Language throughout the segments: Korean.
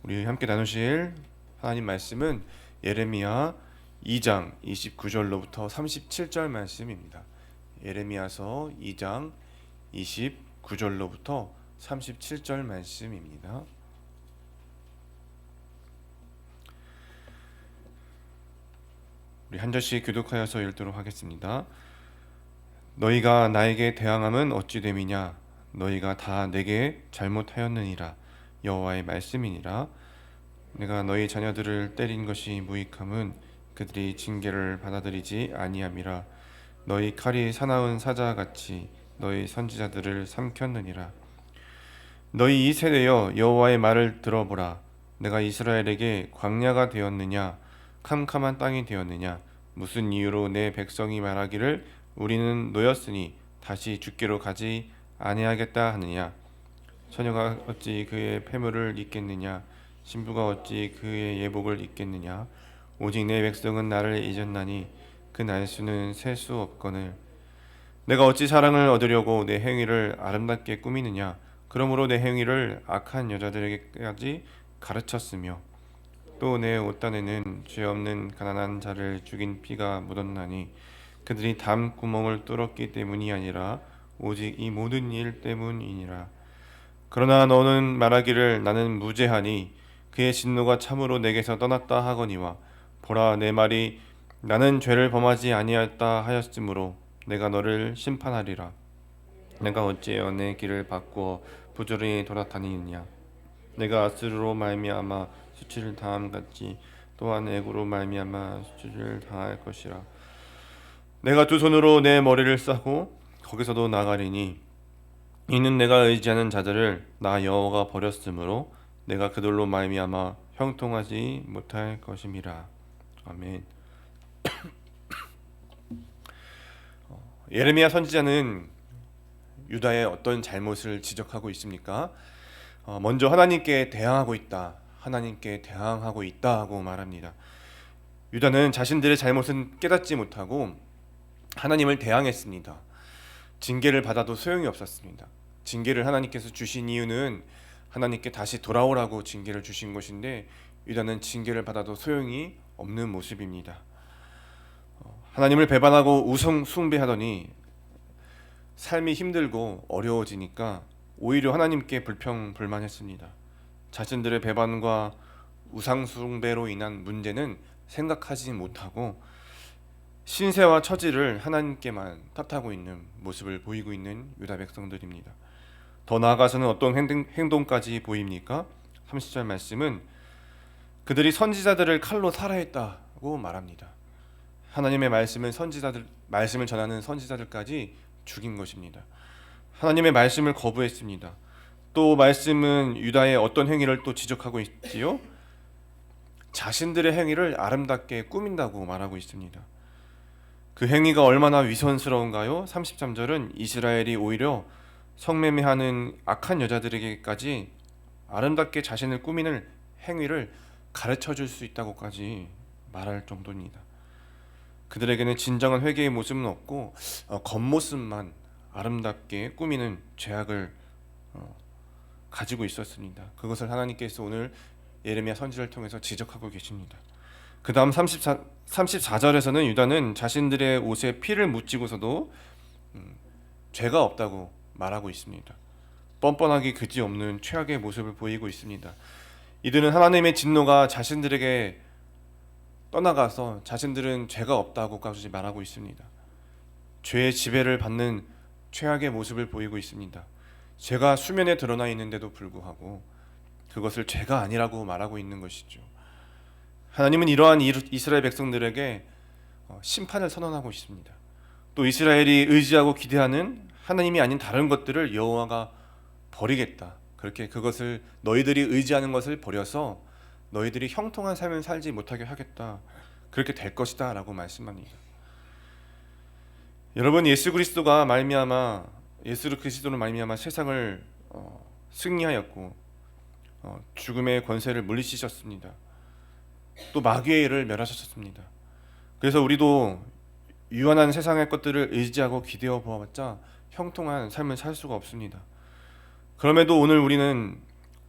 우리 함께 나누실 하나님 말씀은 예레미야 2장 29절로부터 37절 말씀입니다. 예레미야서 2장 29절로부터 37절 말씀입니다. 우리 한 절씩 교독하여서 읽도록 하겠습니다. 너희가 나에게 대항함은 어찌 됨이냐? 너희가 다 내게 잘못하였느니라. 여호와의 말씀이니라. 내가 너희 자녀들을 때린 것이 무익함은 그들이 징계를 받아들이지 아니함이라. 너희 칼이 사나운 사자같이 너희 선지자들을 삼켰느니라. 너희 이 세대여 여호와의 말을 들어보라. 내가 이스라엘에게 광야가 되었느냐 캄캄한 땅이 되었느냐? 무슨 이유로 내 백성이 말하기를 우리는 노였으니 다시 죽게로 가지 아니하겠다 하느냐? 처녀가 어찌 그의 패물을 입겠느냐? 신부가 어찌 그의 예복을 입겠느냐? 오직 내 백성은 나를 잊었나니 그 날수는 셀 수 없거늘. 내가 어찌 사랑을 얻으려고 내 행위를 아름답게 꾸미느냐? 그러므로 내 행위를 악한 여자들에게까지 가르쳤으며 또 내 옷단에는 죄 없는 가난한 자를 죽인 피가 묻었나니 그들이 담 구멍을 뚫었기 때문이 아니라 오직 이 모든 일 때문이니라. 그러나 너는 말하기를 나는 무죄하니 그의 진노가 참으로 내게서 떠났다 하거니와 보라 내 말이 나는 죄를 범하지 아니하였다 하였으므로 내가 너를 심판하리라. 내가 어찌하여 내 길을 바꾸어 부조리 돌아다니느냐? 내가 아스르로 말미암아 수치를 당함 같이 또한 애구로 말미암아 수치를 당할 것이라. 내가 두 손으로 내 머리를 싸고 거기서도 나가리니 이는 내가 의지하는 자들을 나 여호와가 버렸으므로 내가 그들로 말미암아 형통하지 못할 것임이라. 아멘. 예레미야 선지자는 유다의 어떤 잘못을 지적하고 있습니까? 먼저 하나님께 대항하고 있다. 하나님께 대항하고 있다 하고 말합니다. 유다는 자신들의 잘못은 깨닫지 못하고 하나님을 대항했습니다. 징계를 받아도 소용이 없었습니다. 징계를 하나님께서 주신 이유는 하나님께 다시 돌아오라고 징계를 주신 것인데 유다는 징계를 받아도 소용이 없는 모습입니다. 하나님을 배반하고 우상 숭배하더니 삶이 힘들고 어려워지니까 오히려 하나님께 불평불만했습니다. 자신들의 배반과 우상 숭배로 인한 문제는 생각하지 못하고 신세와 처지를 하나님께만 탓하고 있는 모습을 보이고 있는 유다 백성들입니다. 더 나아가서는 어떤 행동까지 보입니까? 30절 말씀은 그들이 선지자들을 칼로 살해했다고 말합니다. 하나님의 말씀을 전하는 선지자들까지 죽인 것입니다. 하나님의 말씀을 거부했습니다. 또 말씀은 유다의 어떤 행위를 또 지적하고 있지요? 자신들의 행위를 아름답게 꾸민다고 말하고 있습니다. 그 행위가 얼마나 위선스러운가요? 33절은 이스라엘이 오히려 성매매하는 악한 여자들에게까지 아름답게 자신을 꾸미는 행위를 가르쳐 줄 수 있다고까지 말할 정도입니다. 그들에게는 진정한 회개의 모습은 없고 겉모습만 아름답게 꾸미는 죄악을 가지고 있었습니다. 그것을 하나님께서 오늘 예레미야 선지를 통해서 지적하고 계십니다. 그 다음 34절에서는 유다는 자신들의 옷에 피를 묻히고서도 죄가 없다고 말하고 있습니다. 뻔뻔하기 그지없는 최악의 모습을 보이고 있습니다. 이들은 하나님의 진노가 자신들에게 떠나가서 자신들은 죄가 없다고까지 말하고 있습니다. 죄의 지배를 받는 최악의 모습을 보이고 있습니다. 죄가 수면에 드러나 있는데도 불구하고 그것을 죄가 아니라고 말하고 있는 것이죠. 하나님은 이러한 이스라엘 백성들에게 심판을 선언하고 있습니다. 또 이스라엘이 의지하고 기대하는 하나님이 아닌 다른 것들을 여호와가 버리겠다. 그렇게 그것을 너희들이 의지하는 것을 버려서 너희들이 형통한 삶을 살지 못하게 하겠다. 그렇게 될 것이다 라고 말씀합니다. 여러분 예수 그리스도로 말미암아 세상을 승리하였고 죽음의 권세를 물리치셨습니다. 또 마귀의 일을 멸하셨습니다. 그래서 우리도 유한한 세상의 것들을 의지하고 기대어 보아봤자 형통한 삶을 살 수가 없습니다. 그럼에도 오늘 우리는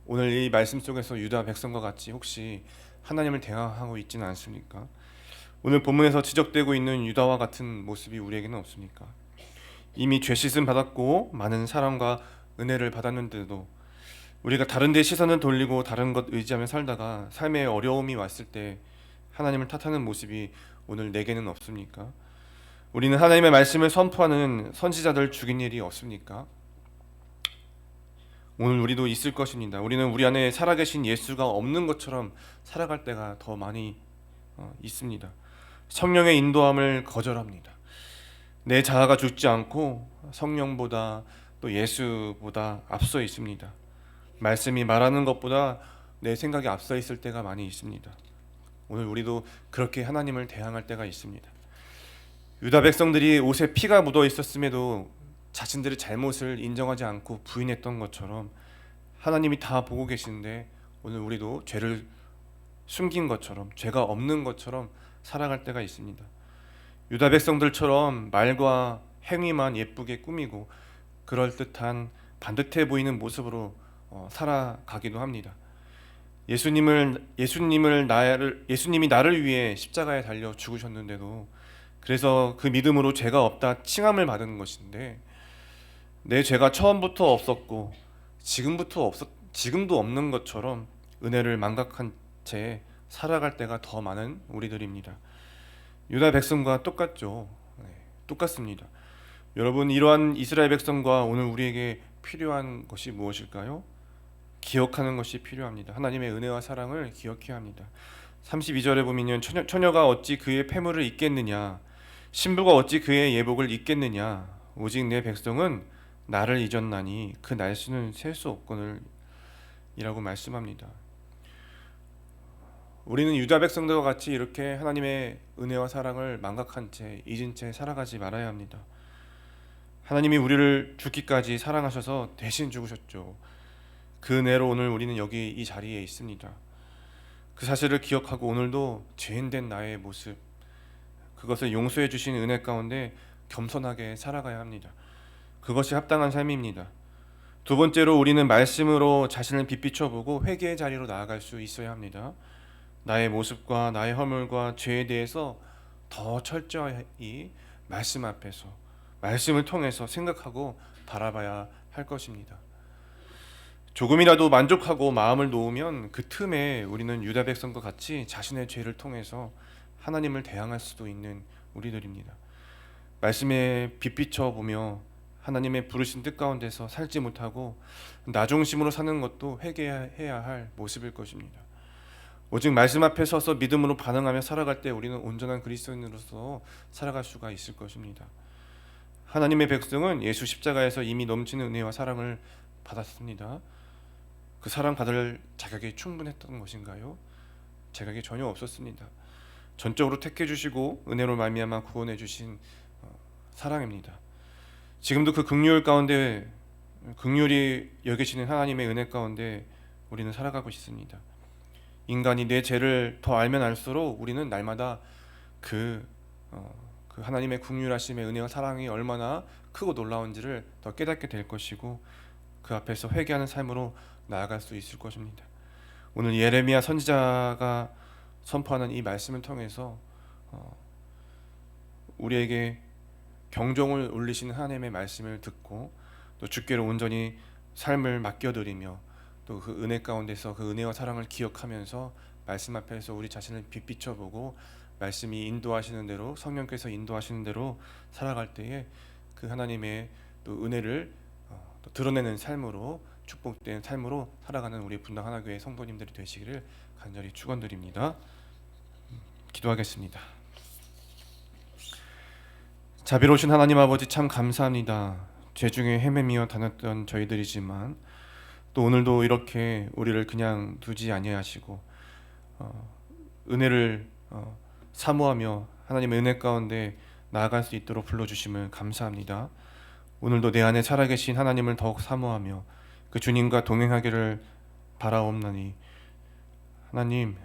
오늘 이 말씀 속에서 유다 백성과 같이 혹시 하나님을 대항하고 있지는 않습니까? 오늘 본문에서 지적되고 있는 유다와 같은 모습이 우리에게는 없습니까? 이미 죄 씻음 받았고 많은 사랑과 은혜를 받았는데도 우리가 다른 데 시선을 돌리고 다른 것 의지하며 살다가 삶에 어려움이 왔을 때 하나님을 탓하는 모습이 오늘 내게는 없습니까? 우리는 하나님의 말씀을 선포하는 선지자들 죽인 일이 없습니까? 오늘 우리도 있을 것입니다. 우리는 우리 안에 살아계신 예수가 없는 것처럼 살아갈 때가 더 많이 있습니다. 성령의 인도함을 거절합니다. 내 자아가 죽지 않고 성령보다 또 예수보다 앞서 있습니다. 말씀이 말하는 것보다 내 생각이 앞서 있을 때가 많이 있습니다. 오늘 우리도 그렇게 하나님을 대항할 때가 있습니다. 유다 백성들이 옷에 피가 묻어 있었음에도 자신들의 잘못을 인정하지 않고 부인했던 것처럼 하나님이 다 보고 계시는데 오늘 우리도 죄를 숨긴 것처럼 죄가 없는 것처럼 살아갈 때가 있습니다. 유다 백성들처럼 말과 행위만 예쁘게 꾸미고 그럴듯한 반듯해 보이는 모습으로 살아가기도 합니다. 예수님이 나를 위해 십자가에 달려 죽으셨는데도 그래서 그 믿음으로 죄가 없다 칭함을 받은 것인데 내 죄가 처음부터 없었고 지금도 없는 것처럼 은혜를 망각한 채 살아갈 때가 더 많은 우리들입니다. 유다 백성과 똑같죠. 똑같습니다. 여러분, 이러한 이스라엘 백성과 오늘 우리에게 필요한 것이 무엇일까요? 기억하는 것이 필요합니다. 하나님의 은혜와 사랑을 기억해야 합니다. 32절에 보면 처녀가 어찌 그의 패물을 잊겠느냐, 신부가 어찌 그의 예복을 잊겠느냐, 오직 내 백성은 나를 잊었나니 그 날수는 셀 수 없거늘 이라고 말씀합니다. 우리는 유다 백성들과 같이 이렇게 하나님의 은혜와 사랑을 망각한 채 잊은 채 살아가지 말아야 합니다. 하나님이 우리를 죽기까지 사랑하셔서 대신 죽으셨죠. 그 은혜로 오늘 우리는 여기 이 자리에 있습니다. 그 사실을 기억하고 오늘도 죄인된 나의 모습, 그것을 용서해 주신 은혜 가운데 겸손하게 살아가야 합니다. 그것이 합당한 삶입니다. 두 번째로 우리는 말씀으로 자신을 비추어보고 회개의 자리로 나아갈 수 있어야 합니다. 나의 모습과 나의 허물과 죄에 대해서 더 철저히 말씀 앞에서 말씀을 통해서 생각하고 바라봐야 할 것입니다. 조금이라도 만족하고 마음을 놓으면 그 틈에 우리는 유다 백성과 같이 자신의 죄를 통해서 하나님을 대항할 수도 있는 우리들입니다. 말씀에 빛비춰 보며 하나님의 부르신 뜻 가운데서 살지 못하고 나 중심으로 사는 것도 회개해야 할 모습일 것입니다. 오직 말씀 앞에 서서 믿음으로 반응하며 살아갈 때 우리는 온전한 그리스도인으로서 살아갈 수가 있을 것입니다. 하나님의 백성은 예수 십자가에서 이미 넘치는 은혜와 사랑을 받았습니다. 그 사랑 받을 자격이 충분했던 것인가요? 자격이 전혀 없었습니다. 전적으로 택해 주시고 은혜로 말미암아 구원해 주신 사랑입니다. 지금도 그 긍휼 가운데 긍휼이 여기시는 하나님의 은혜 가운데 우리는 살아가고 있습니다. 인간이 내 죄를 더 알면 알수록 우리는 날마다 그 하나님의 긍휼하심의 은혜와 사랑이 얼마나 크고 놀라운지를 더 깨닫게 될 것이고 그 앞에서 회개하는 삶으로 나아갈 수 있을 것입니다. 오늘 예레미야 선지자가 선포하는 이 말씀을 통해서 우리에게 경종을 울리시는 하나님의 말씀을 듣고 또 주께로 온전히 삶을 맡겨드리며 또 그 은혜 가운데서 그 은혜와 사랑을 기억하면서 말씀 앞에서 우리 자신을 비춰보고 말씀이 인도하시는 대로 성령께서 인도하시는 대로 살아갈 때에 그 하나님의 또 은혜를 또 드러내는 삶으로 축복된 삶으로 살아가는 우리 분당 하나교회 성도님들이 되시기를 간절히 축원드립니다. 기도하겠습니다. 자비로우신 하나님 아버지 참 감사합니다. 죄 중에 헤매며 다녔던 저희들이지만 또 오늘도 이렇게 우리를 그냥 두지 아니하시고 은혜를 사모하며 하나님의 은혜 가운데 나아갈 수 있도록 불러주심을 감사합니다. 오늘도 내 안에 살아계신 하나님을 더욱 사모하며 그 주님과 동행하기를 바라옵나니 하나님,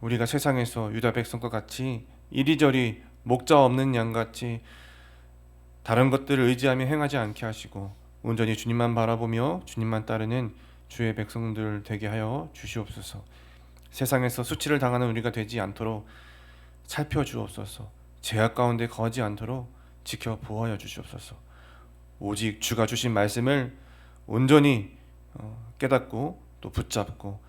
우리가 세상에서 유다 백성과 같이 이리저리 목자 없는 양같이 다른 것들을 의지하며 행하지 않게 하시고 온전히 주님만 바라보며 주님만 따르는 주의 백성들 되게 하여 주시옵소서. 세상에서 수치를 당하는 우리가 되지 않도록 살펴주옵소서. 죄악 가운데 거하지 않도록 지켜 보호하여 주시옵소서. 오직 주가 주신 말씀을 온전히 깨닫고 또 붙잡고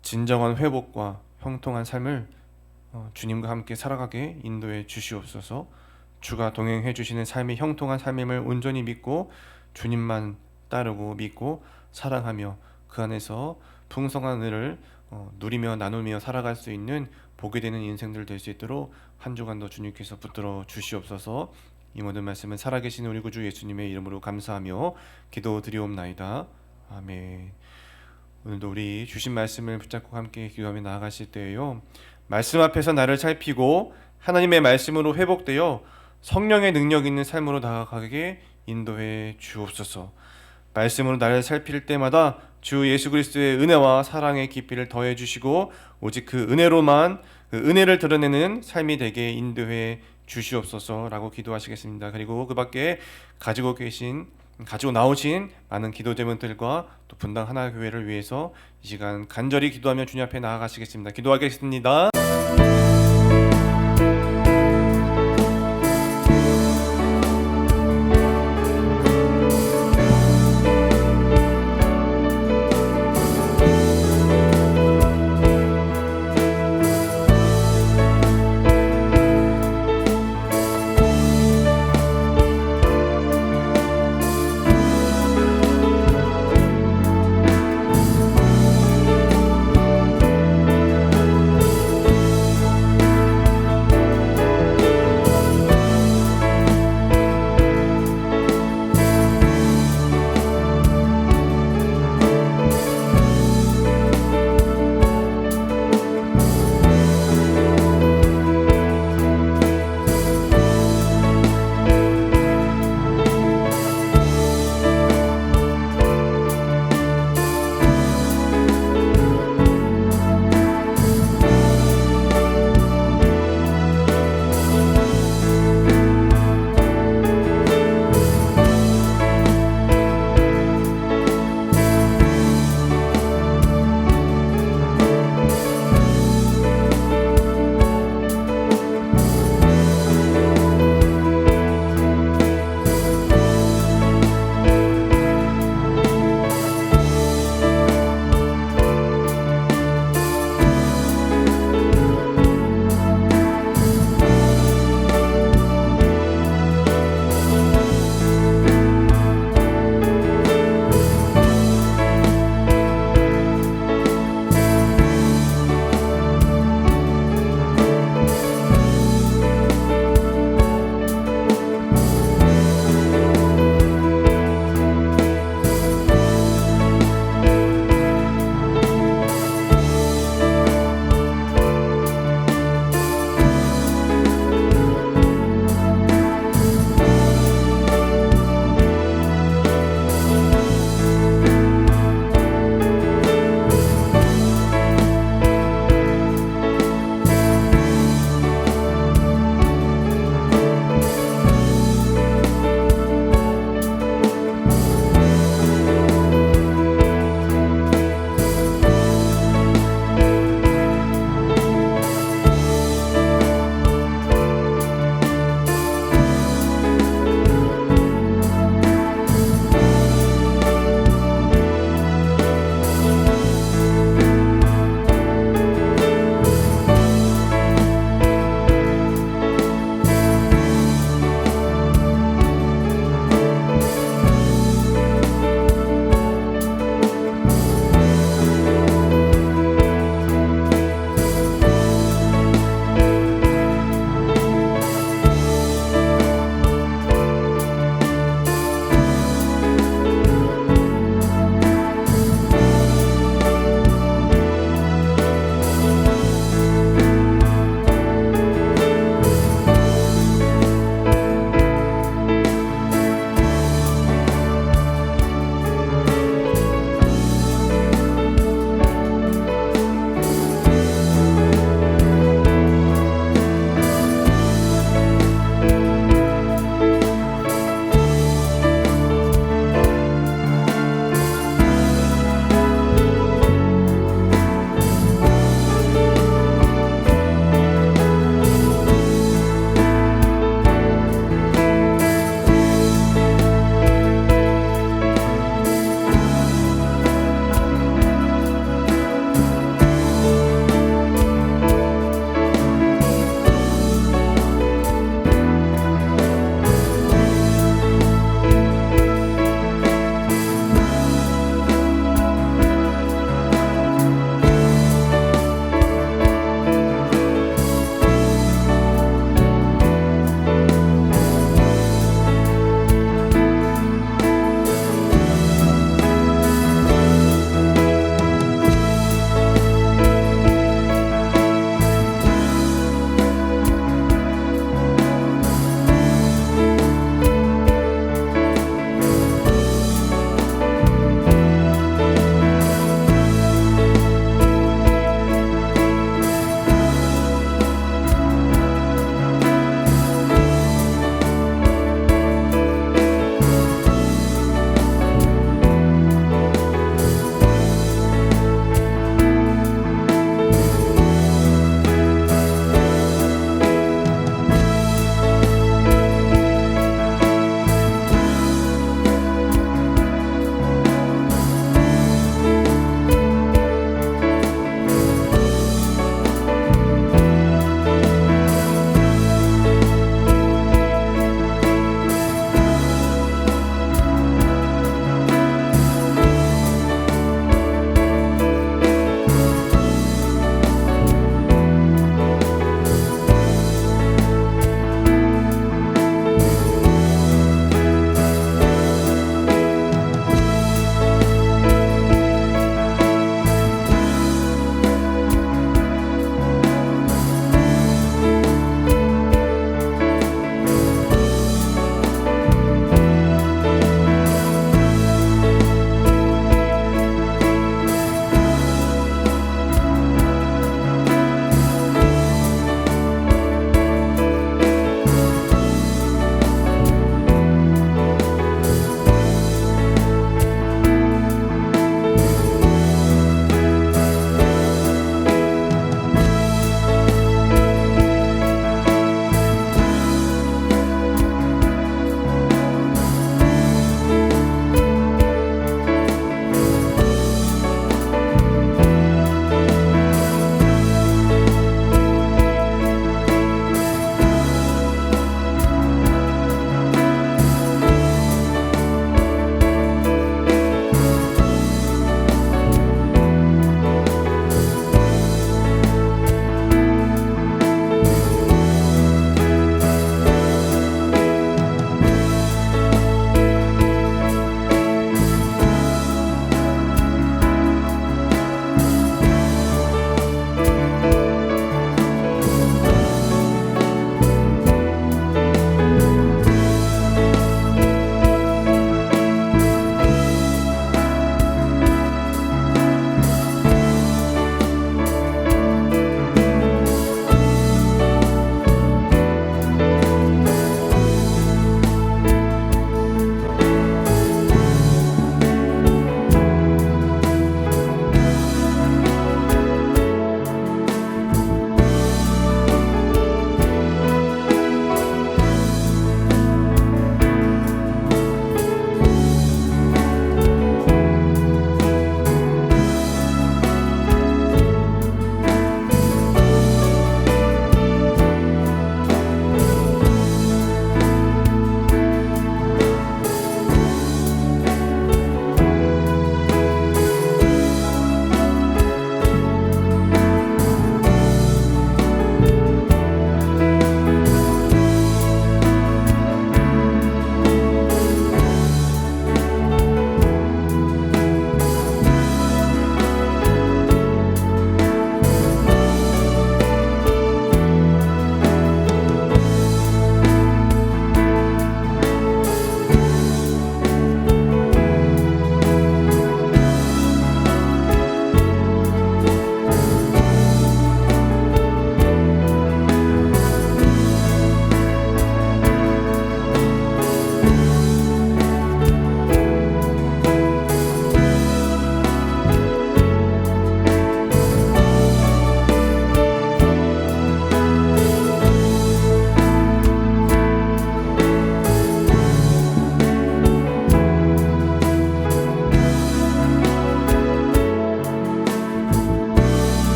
진정한 회복과 형통한 삶을 주님과 함께 살아가게 인도해 주시옵소서. 주가 동행해 주시는 삶이 형통한 삶임을 온전히 믿고 주님만 따르고 믿고 사랑하며 그 안에서 풍성한 은혜를 누리며 나누며 살아갈 수 있는 복이 되는 인생들 될 수 있도록 한 주간도 주님께서 붙들어 주시옵소서. 이 모든 말씀은 살아계신 우리 구주 예수님의 이름으로 감사하며 기도드리옵나이다. 아멘. 오늘도 우리 주신 말씀을 붙잡고 함께 기도하며 나아가실 때에요, 말씀 앞에서 나를 살피고 하나님의 말씀으로 회복되어 성령의 능력 있는 삶으로 나아가게 인도해 주옵소서. 말씀으로 나를 살필 때마다 주 예수 그리스도의 은혜와 사랑의 깊이를 더해 주시고 오직 그 은혜로만 그 은혜를 드러내는 삶이 되게 인도해 주시옵소서라고 기도하시겠습니다. 그리고 그 밖에 가지고 나오신 많은 기도 제목들과 또 분당 하나교회를 위해서 이 시간 간절히 기도하며 주님 앞에 나아가시겠습니다. 기도하겠습니다.